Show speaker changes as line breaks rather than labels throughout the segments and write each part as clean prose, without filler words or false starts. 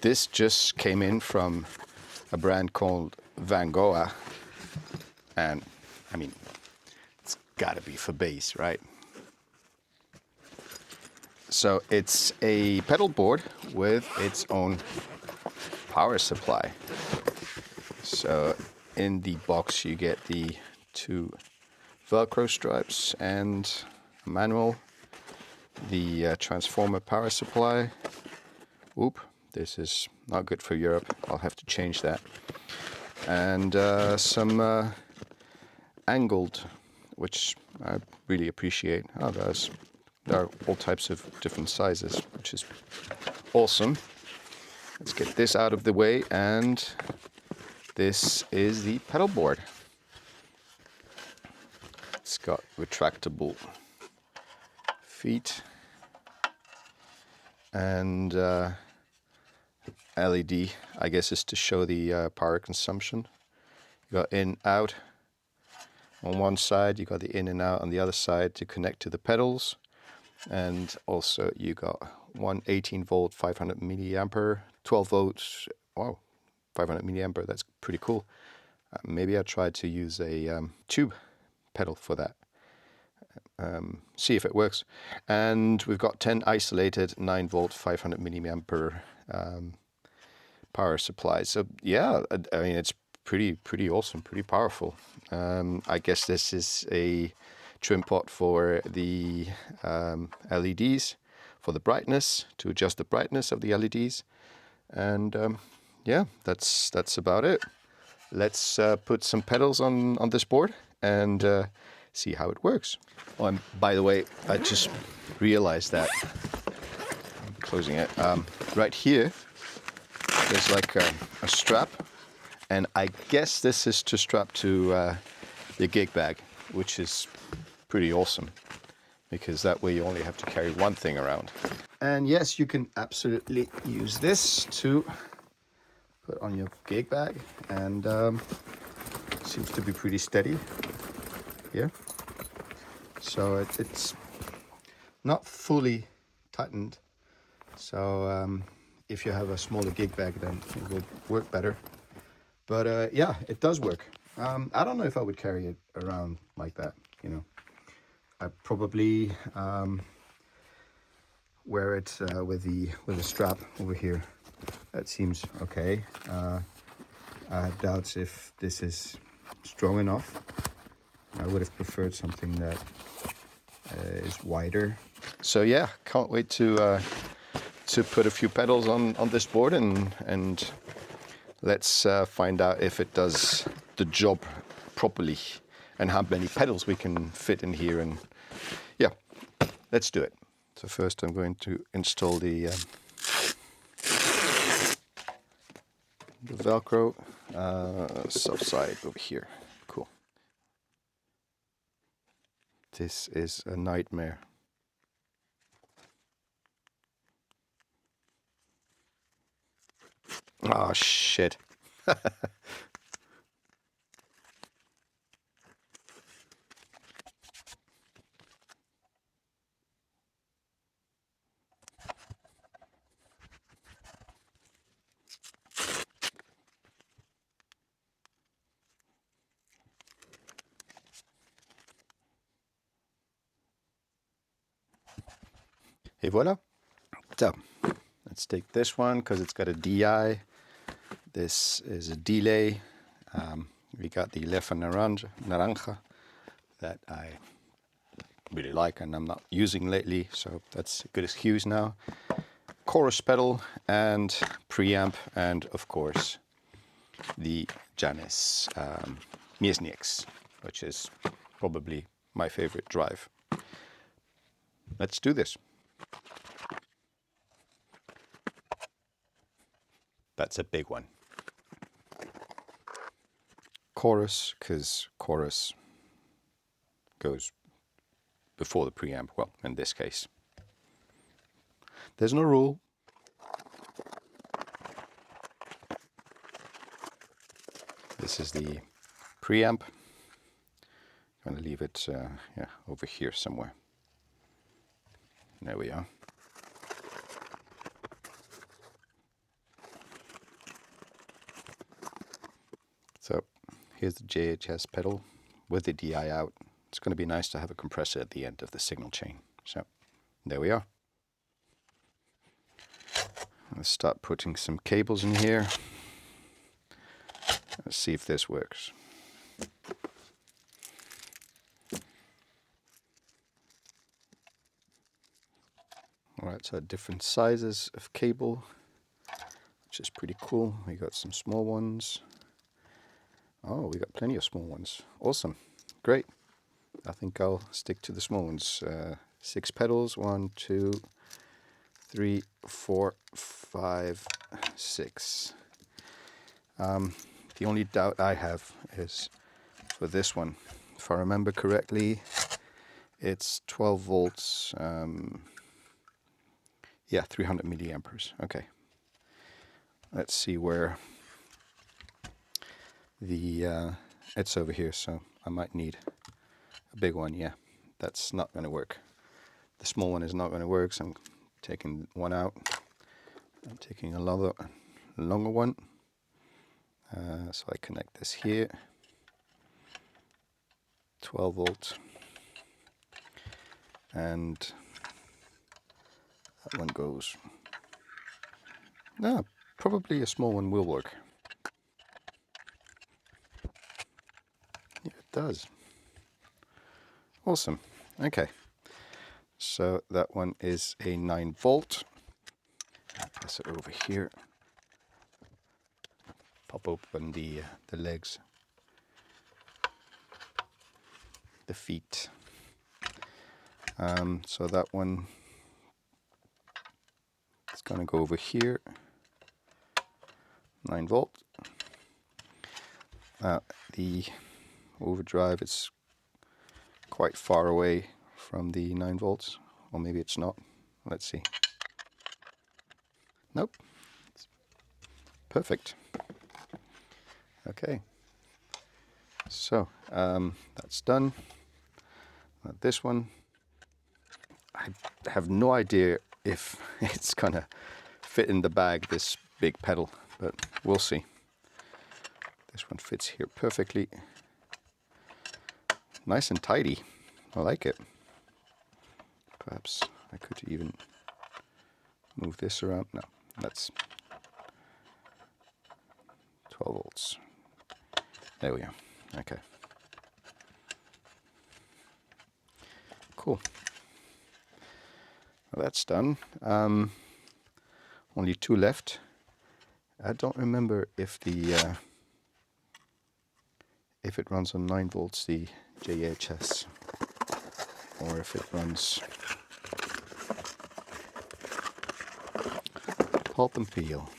This just came in from a brand called Vangoa, and I mean, it's gotta be for bass, right? So it's a pedal board with its own power supply. So in the box you get the 2 Velcro stripes and a manual, the transformer power supply. Oop, this is not good for Europe, I'll have to change that. And some angled, which I really appreciate. Oh, there are all types of different sizes, which is awesome. Let's get this out of the way, and this is the pedal board. It's got retractable feet and LED, I guess is to show the power consumption. You got in, out on one side, you got the in and out on the other side to connect to the pedals. And also you got one 18 volt 500 milliampere, 12 volts, wow, 500 milliampere, that's pretty cool. Maybe I'll try to use a tube pedal for that, see if it works. And we've got 10 isolated 9 volt 500 milliampere power supplies. So yeah, I mean, it's pretty awesome, pretty powerful. I guess this is a trim pot for the LEDs, for the brightness, to adjust the brightness of the LEDs. And yeah, that's about it. Let's put some pedals on this board and see how it works. Oh, and by the way, I just realized that, I'm closing it, right here there's like a strap, and I guess this is to strap to the gig bag, which is pretty awesome, because that way you only have to carry one thing around. And yes, you can absolutely use this to put on your gig bag, and seems to be pretty steady here. So it's not fully tightened, so if you have a smaller gig bag, then it will work better. But yeah, it does work. I don't know if I would carry it around like that, you know. I probably wear it with the strap over here. That seems okay. I have doubts if this is strong enough. I would have preferred something that is wider. So yeah, can't wait to put a few pedals on this board, and let's find out if it does the job properly and how many pedals we can fit in here. And yeah, let's do it. So first I'm going to install the Velcro soft side over here. Cool. This is a nightmare. Oh shit. Et voilà. So let's take this one because it's got a DI. This is a delay. We got the Lefa Naranja that I really like and I'm not using lately, so that's a good excuse now. Chorus pedal and preamp, and of course the Janis Mienieks, which is probably my favorite drive. Let's do this. That's a big one. Chorus, because chorus goes before the preamp, well, in this case. There's no rule. This is the preamp. I'm going to leave it yeah, over here somewhere. There we are. here's the JHS pedal with the DI out. It's going to be nice to have a compressor at the end of the signal chain. So there we are. Let's start putting some cables in here. Let's see if this works. Alright, so different sizes of cable, which is pretty cool. We got some small ones. Oh, we got plenty of small ones. Awesome. Great. I think I'll stick to the small ones. 6 pedals. 1, 2, 3, 4, 5, 6. The only doubt I have is for this one. If I remember correctly, it's 12 volts. Yeah, 300 milliamperes. Okay. Let's see where the it's over here, so I might need a big one. Yeah, that's not going to work. The small one is not going to work, so I'm taking one out. I'm taking a longer one. So I connect this here. 12 volts. And that one goes. No, probably a small one will work. Yeah, it does. Awesome. Okay. So that one is a 9 volt. Pass it over here. Pop open the legs, the feet. So that one is going to go over here. 9 volt. The overdrive is quite far away from the 9 volts, or maybe it's not. Let's see. Nope. It's perfect. Okay. So that's done. This one, I have no idea if it's gonna fit in the bag, this big pedal, but we'll see. This one fits here perfectly. Nice and tidy. I like it. Perhaps I could even move this around. No, that's 12 volts. There we are. Okay. Cool. Well, that's done. Only 2 left. I don't remember if the if it runs on 9 volts, the JHS, or if it runs Pulp and Peel.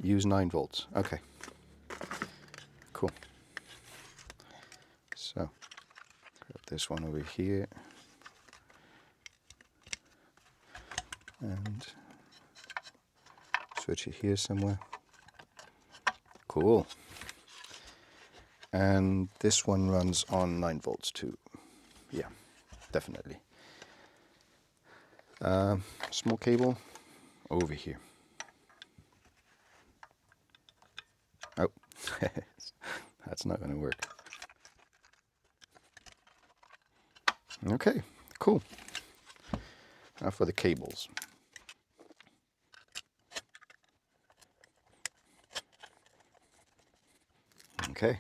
Use 9 volts. Okay. Cool. So, grab this one over here. And switch it here somewhere. Cool. And this one runs on 9 volts too. Yeah, definitely. Small cable over here. Oh, that's not going to work. Okay, cool. Now for the cables. Okay.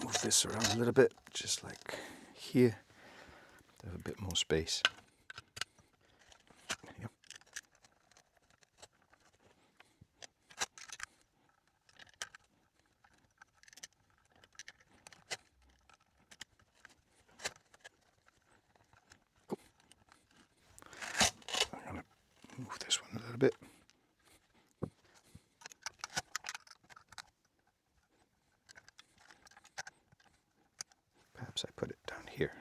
Move this around a little bit, just like here. To have a bit more space. Yep. Cool. I'm going to move this one a little bit. Perhaps I put it down here.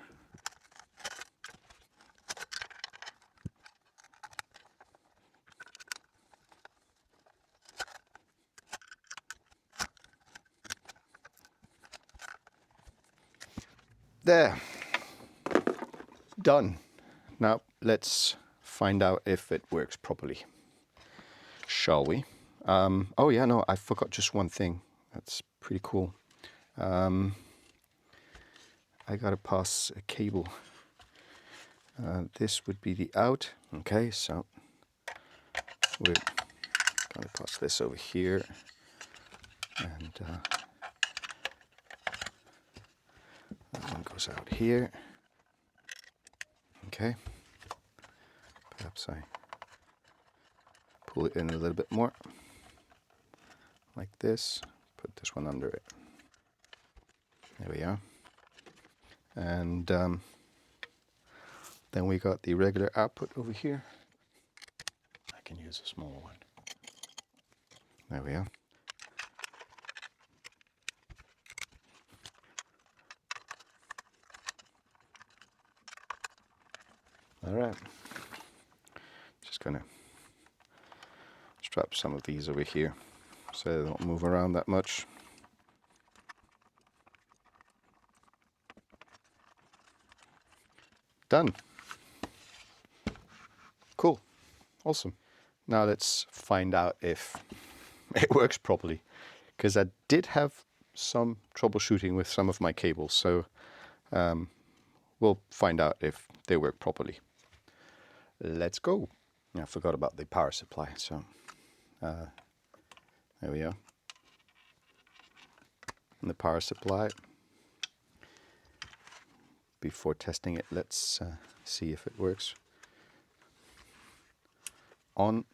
There. Done. Now let's find out if it works properly. Shall we? Oh yeah, no, I forgot just one thing. That's pretty cool. I gotta pass a cable. This would be the out. Okay, so we're gonna pass this over here, and that one goes out here. Okay, perhaps I pull it in a little bit more, like this. Put this one under it. There we are. And then we got the regular output over here. I can use a smaller one. There we are. All right. Just gonna strap some of these over here so they don't move around that much. Done. Cool. Awesome. Now let's find out if it works properly, because I did have some troubleshooting with some of my cables, so we'll find out if they work properly. Let's go. I forgot about the power supply, so there we are. And the power supply. Before testing it, let's see if it works. On.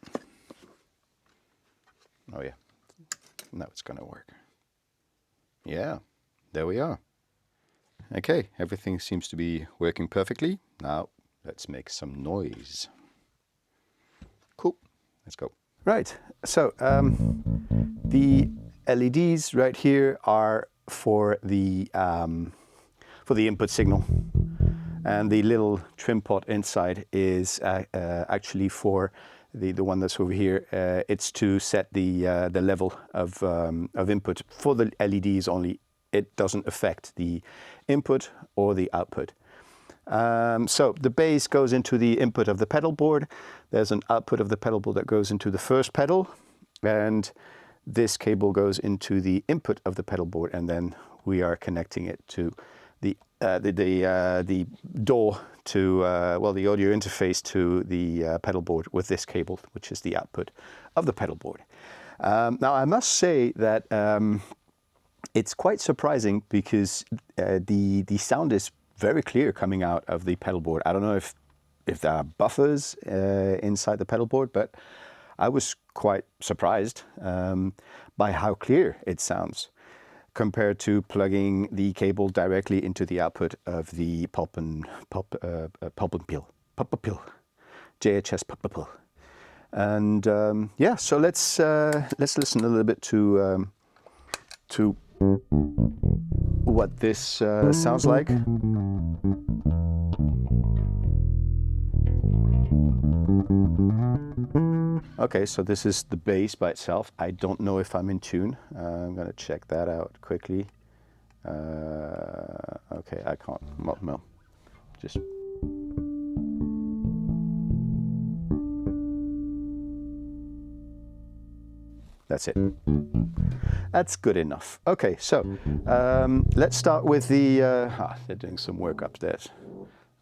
Oh yeah, now it's gonna work. Yeah, there we are. Okay, everything seems to be working perfectly. Now let's make some noise. Cool, let's go. Right, so the LEDs right here are for the input signal, and the little trim pot inside is actually for the one that's over here. It's to set the level of input for the LEDs only. It doesn't affect the input or the output. So the base goes into the input of the pedal board. There's an output of the pedal board that goes into the first pedal, and this cable goes into the input of the pedal board, and then we are connecting it to the DAW to the audio interface to the pedal board with this cable, which is the output of the pedal board. Now I must say that it's quite surprising, because the sound is very clear coming out of the pedal board. I don't know if there are buffers inside the pedal board, but I was quite surprised by how clear it sounds compared to plugging the cable directly into the output of the Pulp and Pill, JHS Pulp and Pill. And yeah, so let's listen a little bit to what this sounds like. Okay, so this is the bass by itself. I don't know if I'm in tune. I'm gonna check that out quickly. Okay, I can't. No, just. That's it. That's good enough. Okay, so let's start with the. They're doing some work upstairs.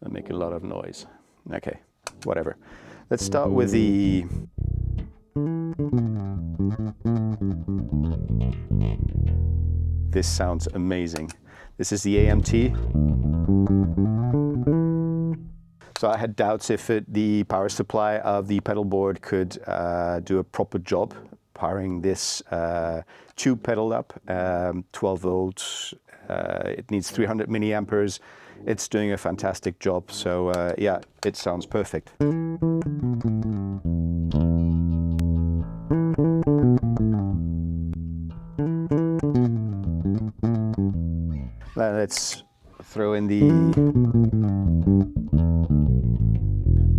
They make a lot of noise. Okay, whatever. Let's start with the. This sounds amazing. This is the AMT. So I had doubts if the power supply of the pedal board could do a proper job powering this tube pedal up, 12 volts. It needs 300 milliamperes. It's doing a fantastic job. So yeah, it sounds perfect. Let's throw in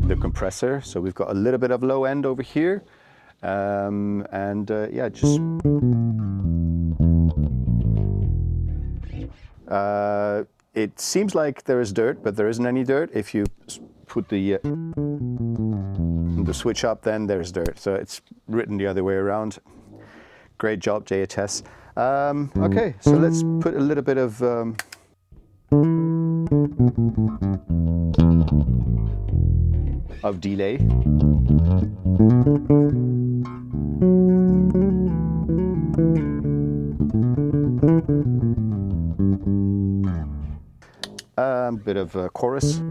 the compressor. So we've got a little bit of low end over here, and yeah, just it seems like there is dirt, but there isn't any dirt. If you put the switch up, then there's dirt. So it's written the other way around. Great job, JHS. Okay, so let's put a little bit of delay. Bit of chorus.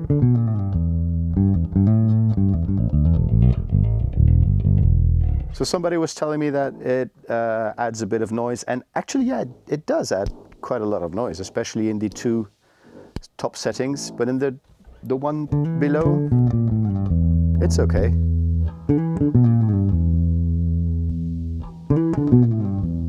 So somebody was telling me that it adds a bit of noise, and actually, yeah, it does add quite a lot of noise, especially in the two top settings, but in the one below, it's okay.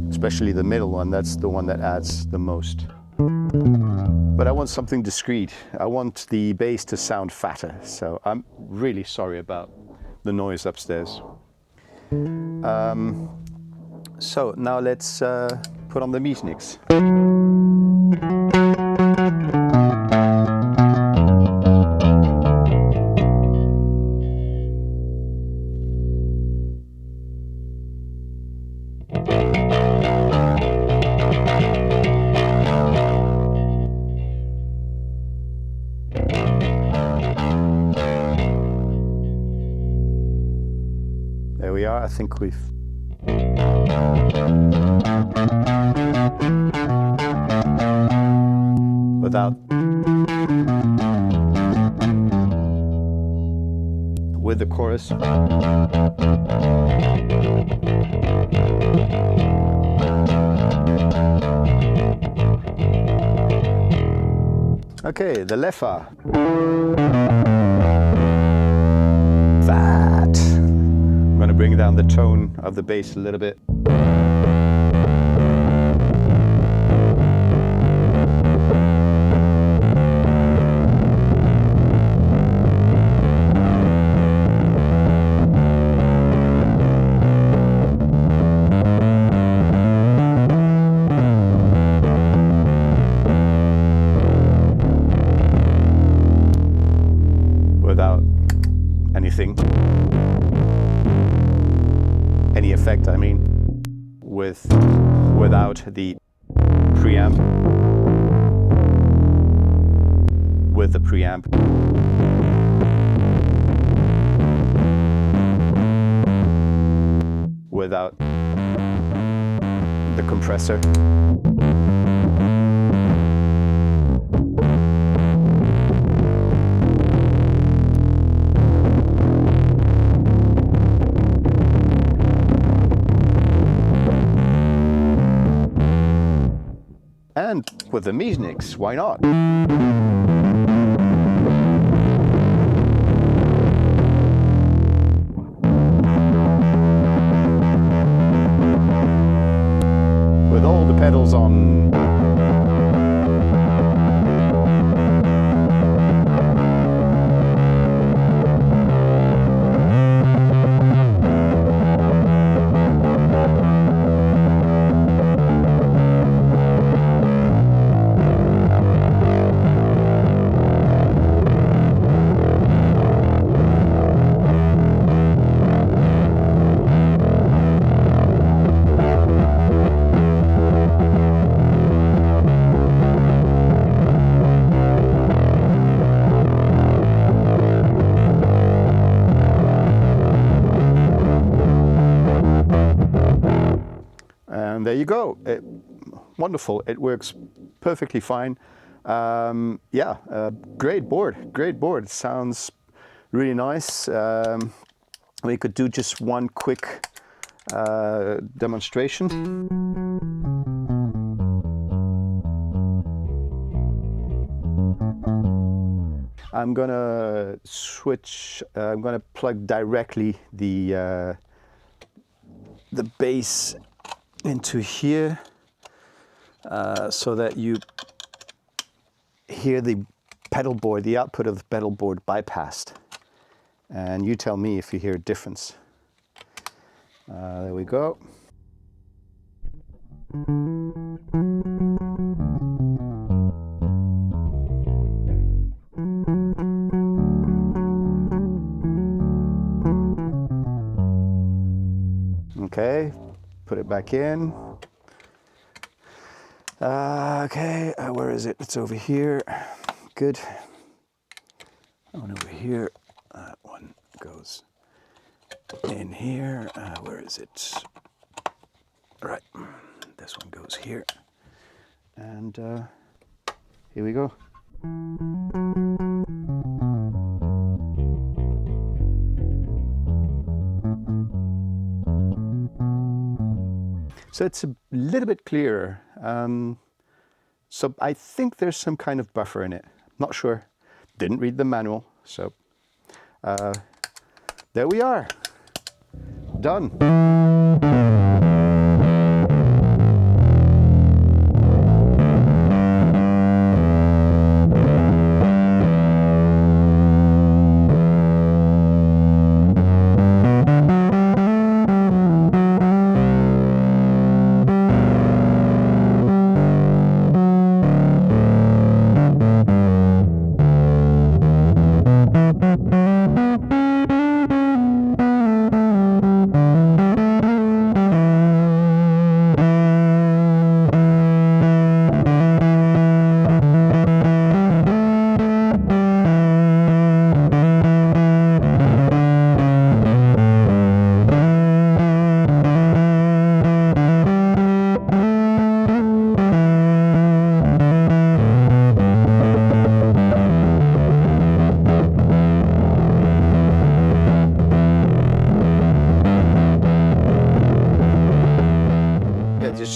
Especially the middle one, that's the one that adds the most. But I want something discreet. I want the bass to sound fatter, so I'm really sorry about the noise upstairs. So now let's put on the Mienieks. There we are. I think we've with the chorus. Okay, the Lefa. That. I'm going to bring down the tone of the bass a little bit. Without anything, any effect, I mean, without the preamp, with the preamp, without the compressor. And with the Mienieks, why not? With all the pedals on. And there you go. Wonderful. It works perfectly fine. Yeah, great board. Great board. Sounds really nice. We could do just one quick demonstration. I'm gonna switch. I'm gonna plug directly the bass into here, so that you hear the pedal board, the output of the pedal board bypassed, and you tell me if you hear a difference. There we go. Okay, put it back in. Okay, where is it? It's over here. Good. One over here. That one goes in here. Where is it? All right, this one goes here. And here we go. So it's a little bit clearer. So I think there's some kind of buffer in it. Not sure. Didn't read the manual. So there we are. Done.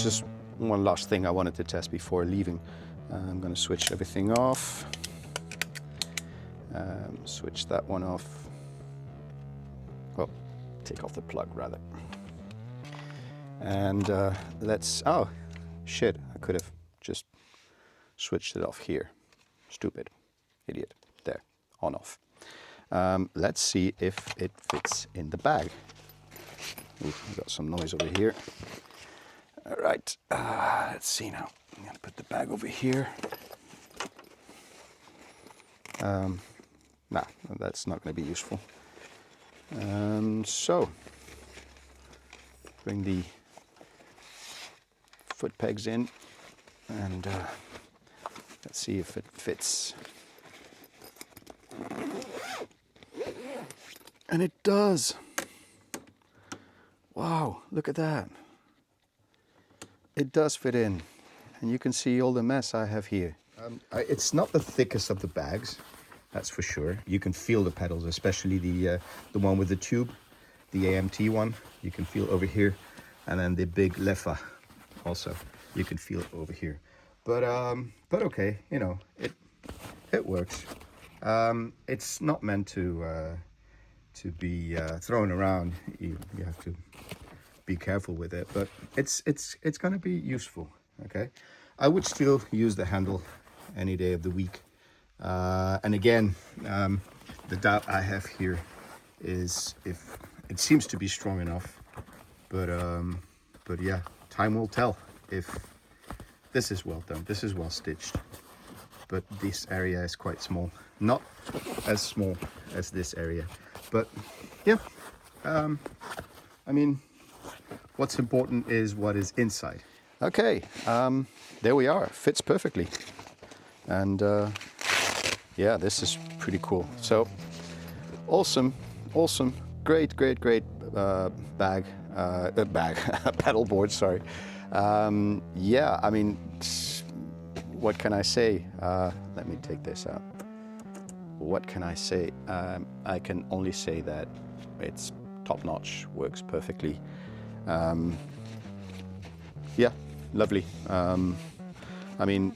Just one last thing I wanted to test before leaving. I'm going to switch everything off. Switch that one off. Well, take off the plug rather. And let's, oh shit, I could have just switched it off here. Stupid, idiot. There, on off. Let's see if it fits in the bag. Ooh, I've got some noise over here. All right, let's see now. I'm gonna put the bag over here. Nah, that's not gonna be useful. So, bring the foot pegs in and let's see if it fits. And it does. Wow, look at that. It does fit in, and you can see all the mess I have here. It's not the thickest of the bags, that's for sure. You can feel the pedals, especially the one with the tube, the AMT one. You can feel over here, and then the big Lefa also. You can feel it over here. But okay, you know, it works. It's not meant to be thrown around. You have to be careful with it, but it's going to be useful. Okay, I would still use the handle any day of the week. And again, the doubt I have here is if it seems to be strong enough, but yeah, time will tell if this is well done. This is well stitched, but this area is quite small, not as small as this area, but yeah, I mean, what's important is what is inside. Okay, there we are. Fits perfectly. And yeah, this is pretty cool. So awesome, great bag, pedal board, sorry. Yeah, I mean, what can I say? Let me take this out. What can I say? I can only say that it's top-notch, works perfectly. Yeah, lovely. I mean,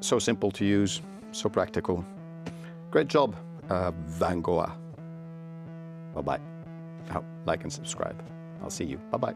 so simple to use, so practical. Great job, Vangoa. Bye-bye. Oh, like and subscribe. I'll see you. Bye-bye.